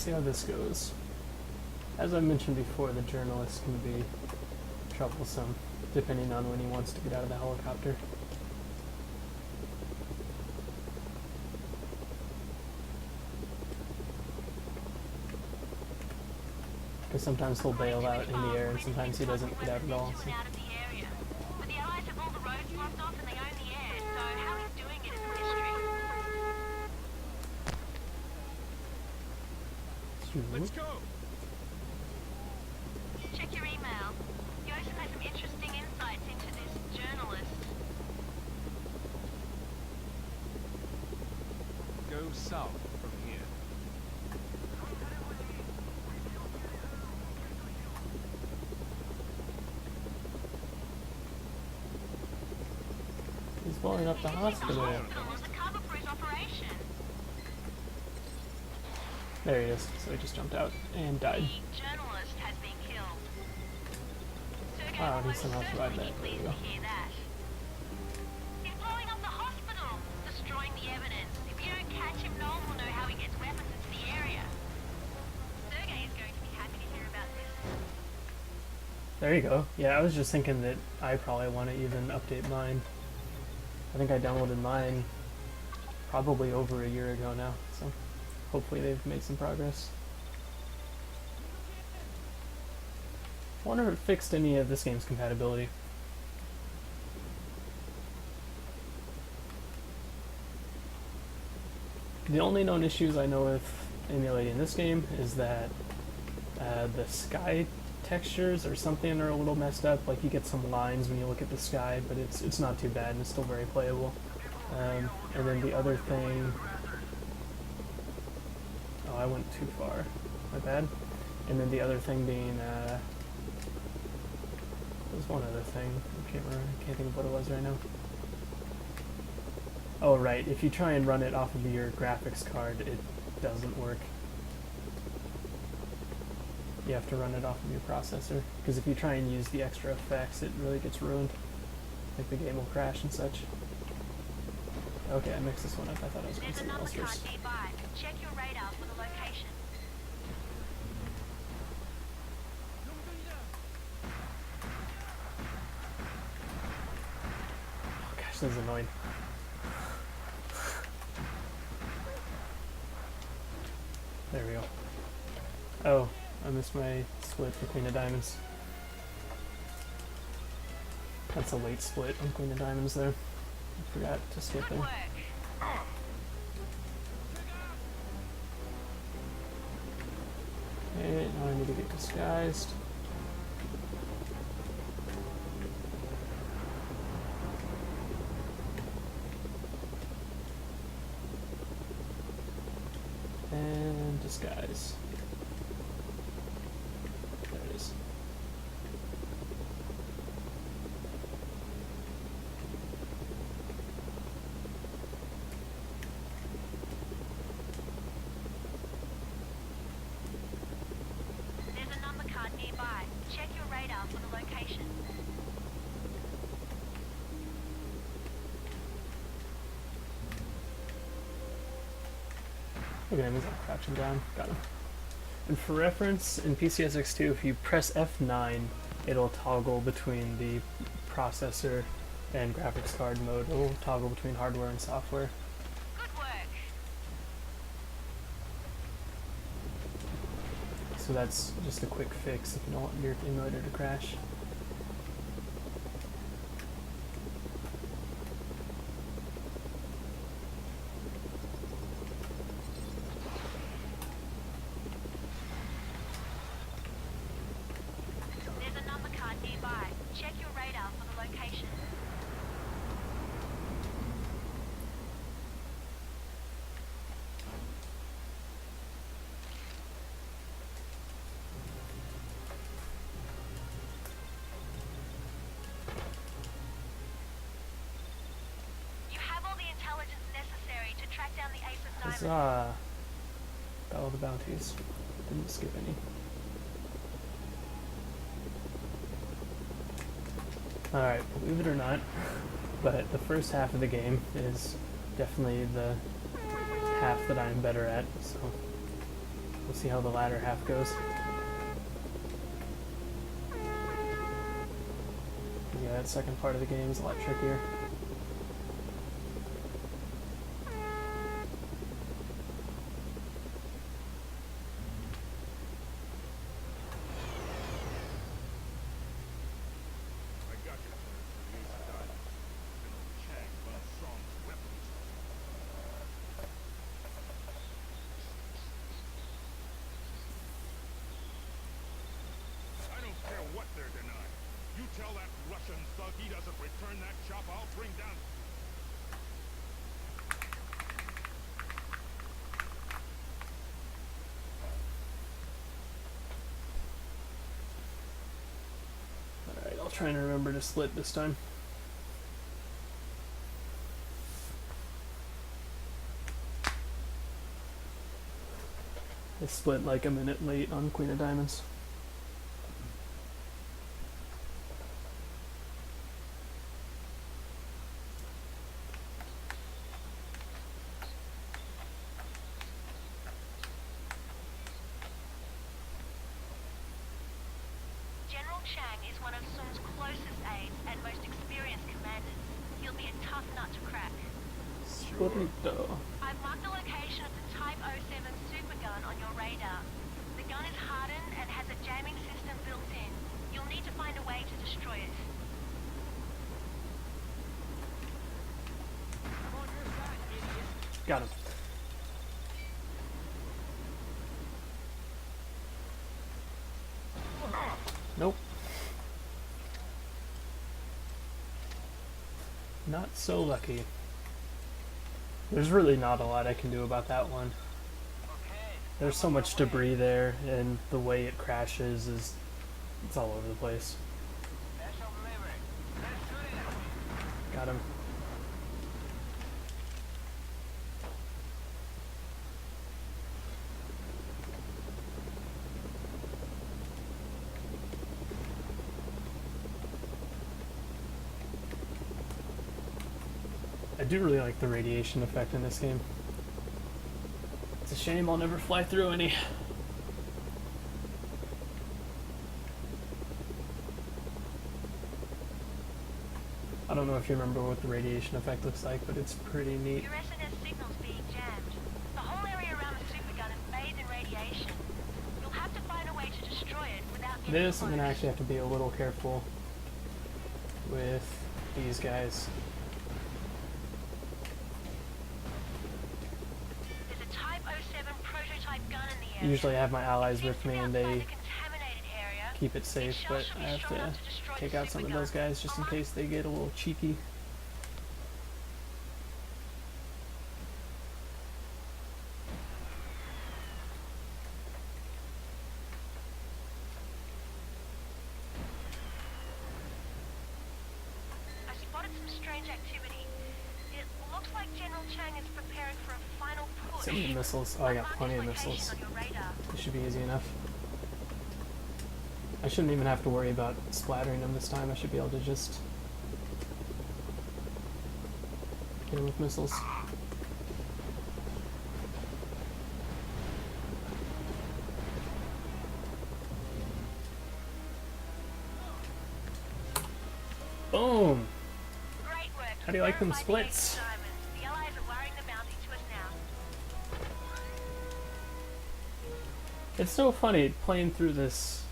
see how this goes. As I mentioned before, the journalist can be troublesome, depending on when he wants to get out of the helicopter. Because sometimes he'll bail out in the air, and sometimes he doesn't get out at all. So. Let's go. Check your email. Joseph has some interesting insights into this journalist. Go south from here. He's blowing up the hospital. There he is. So he just jumped out and died. The journalist has been killed. Wow, he somehow survived that. There you go. He's blowing up the hospital, destroying the evidence. If you don't catch him, no one will know how he gets weapons into the area. Sergei is going to be happy to hear about this. There you go. Yeah, I was just thinking that I probably want to even update mine. I think I downloaded mine probably over a year ago now, so hopefully they've made some progress. I wonder if it fixed any of this game's compatibility. The only known issues I know with emulating this game is that the sky textures or something are a little messed up. Like you get some lines when you look at the sky, but it's not too bad and it's still very playable. And then the other thing... Oh, I went too far. My bad. And then the other thing being... there's one other thing. I can't remember. I can't think of what it was right now. Oh, right. If you try and run it off of your graphics card, it doesn't work. You have to run it off of your processor. Because if you try and use the extra effects, it really gets ruined. Like the game will crash and such. Okay, I mixed this one up. I thought I was going to something else first. Check your radar for the location. Oh gosh, this is annoying. There we go. Oh, I missed my split for Queen of Diamonds. That's a late split on Queen of Diamonds there. I forgot to skip there. Okay, now I need to get disguised. And disguise. There it is. There's a number card nearby. Check your radar for the location. Look at him, he's like crouching down. Got him. And for reference, in PCSX2, if you press F9, it'll toggle between the processor and graphics card mode. It'll toggle between hardware and software. Good work. So that's just a quick fix if you don't want your emulator to crash. There's a number card nearby. Check your radar for the location. You have all the intelligence necessary to track down the ace of diamonds. Huzzah! Got all the bounties. Didn't skip any. Alright, believe it or not, but the first half of the game is definitely the half that I'm better at, so We'll see how the latter half goes. Yeah, that second part of the game is a lot trickier. I don't care what they're denying. You tell that Russian thug he doesn't return that chop, I'll bring down... Alright, I'll try and remember to split this time. I split like a minute late on Queen of Diamonds. General Chang is one of Sung's closest aides and most experienced commanders. He'll be a tough nut to crack. Splito. I've marked the location of the Type 07 supergun on your radar. The gun is hardened and has a jamming system built in. You'll need to find a way to destroy it. Got him. Nope. Not so lucky. There's really not a lot I can do about that one. There's so much debris there, and the way it crashes is... it's all over the place. Got him. I do really like the radiation effect in this game. It's a shame I'll never fly through any. I don't know if you remember what the radiation effect looks like, but it's pretty neat. Your SNS signal's being jammed. The whole area around the supergun is bathed in radiation. You'll have to find a way to destroy it without getting This, I'm close. gonna actually have to be a little careful with these guys. There's a Type 07 prototype gun in the area. Usually I have my allies Seems with to be me and outside they the contaminated area. keep it safe, These but shells should I be have strong enough to to destroy take the out some of supergun. those guys just in case they get a little cheeky. I spotted some strange activity. It looks like General Chang is preparing for a final push. Send me missiles. Oh, I got Mark plenty of his location missiles. on your radar. This should be easy enough. I shouldn't even have to worry about splattering them this time. I should be able to just hit them with missiles. Boom! Great work. How do you like them Verify the splits? Ace of Diamonds. The Allies are wiring the bounty to us now. It's so funny playing through this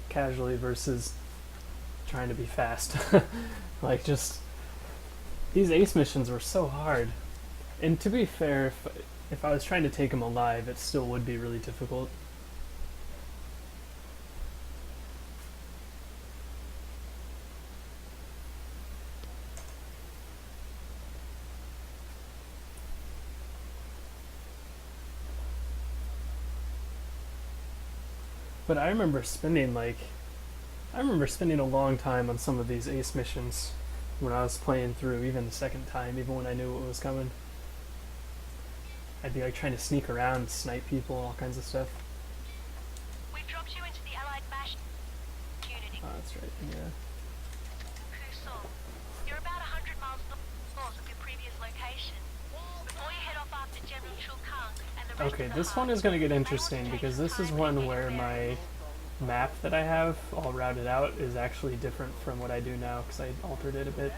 casually versus trying to be fast. Like, just... these ace missions were so hard. And to be fair, if I was trying to take them alive, it still would be really difficult. But I remember spending a long time on some of these ace missions when I was playing through, even the second time, even when I knew what was coming. I'd be like trying to sneak around, snipe people, all kinds of stuff. We've dropped you into the Allied MASH unit. Oh, that's right, yeah. Kusong. You're about 100 miles north of your previous location. Before you head off after General Chul Kang and the Okay, this one is going to get interesting because this is one where my map that I have all routed out is actually different from what I do now because I altered it a bit.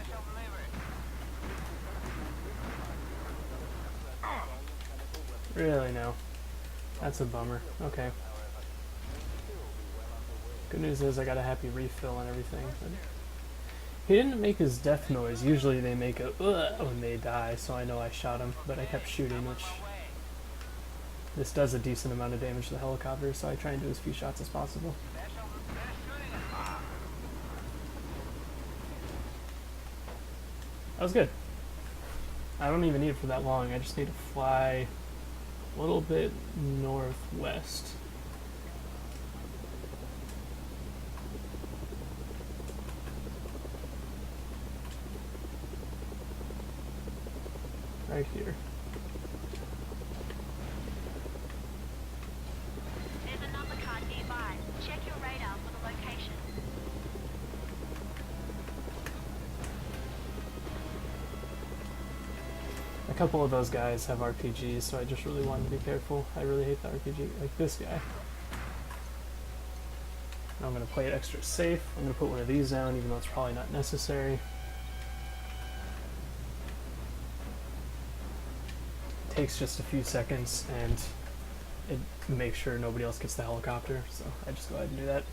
Really, no. That's a bummer. Okay. Good news is I got a happy refill and everything. But he didn't make his death noise. Usually they make a when they die, so I know I shot him, but I kept shooting, which this does a decent amount of damage to the helicopter, so I try and do as few shots as possible. That was good. I don't even need it for that long. I just need to fly a little bit northwest. Right here. There's a number card nearby. Check your radar for the location. A couple of those guys have RPGs, so I just really wanted to be careful. I really hate the RPG, like this guy. Now I'm going to play it extra safe. I'm going to put one of these down, even though it's probably not necessary. It takes just a few seconds, and it makes sure nobody else gets the helicopter, so I just go ahead and do that.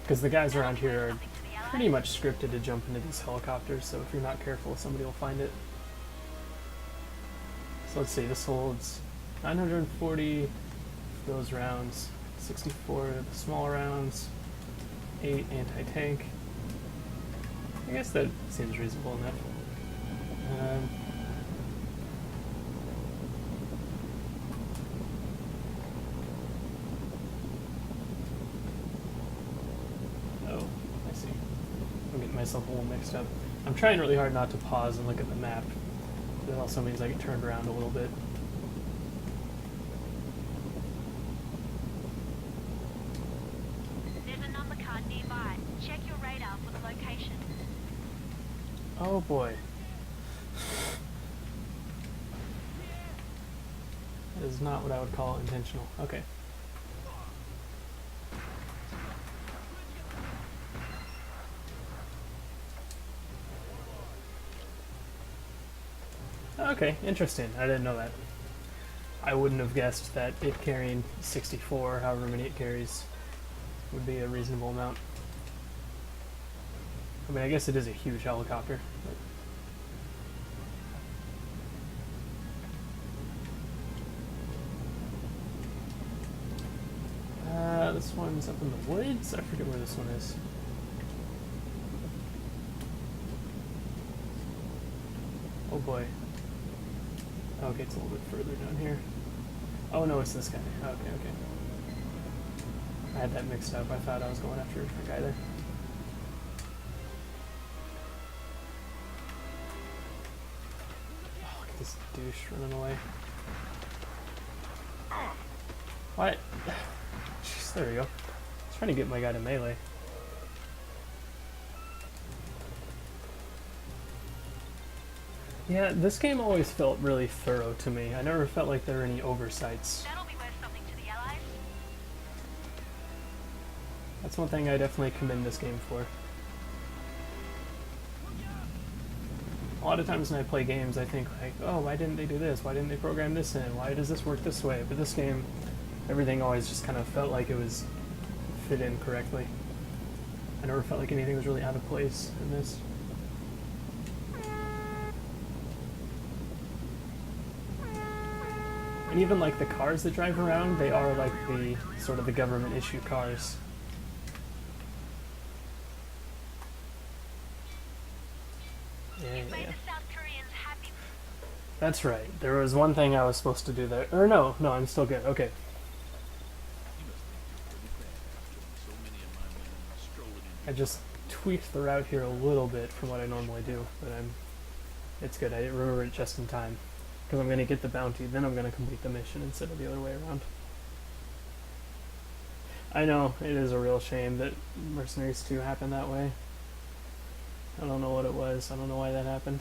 Because the guys around here are pretty much scripted to jump into these helicopters, so if you're not careful, somebody will find it. So let's see, this holds 940 for those rounds, 64 the small rounds, 8 anti-tank. I guess that seems reasonable enough. Oh, I see. I'm getting myself a little mixed up. I'm trying really hard not to pause and look at the map. That also means I get turned around a little bit. There's a number card nearby. Check your radar for the location. Oh boy. That is not what I would call intentional. Okay. Okay, interesting. I didn't know that. I wouldn't have guessed that it carrying 64, however many it carries, would be a reasonable amount. I mean, I guess it is a huge helicopter. This one's up in the woods? I forget where this one is. Oh boy. Okay, it's a little bit further down here. Oh no, it's this guy. Okay, okay. I had that mixed up. I thought I was going after a guy there. Oh, look at this douche running away. What? Jeez, there we go. I was trying to get my guy to melee. Yeah, this game always felt really thorough to me. I never felt like there were any oversights. That'll be worth something to the Allies. That's one thing I definitely commend this game for. A lot of times when I play games, I think like, oh, why didn't they do this? Why didn't they program this in? Why does this work this way? But this game, everything always just kind of felt like it was fit in correctly. I never felt like anything was really out of place in this. And even like the cars that drive around, they are like the sort of the government issue cars. Yeah, Made yeah. the South Koreans happy. That's right. There was one thing I was supposed to do there. Or no, I'm still good. Okay. I just tweaked the route here a little bit from what I normally do, but it's good. I remember it just in time. Because I'm going to get the bounty, then I'm going to complete the mission instead of the other way around. I know, it is a real shame that Mercenaries 2 happened that way. I don't know what it was. I don't know why that happened.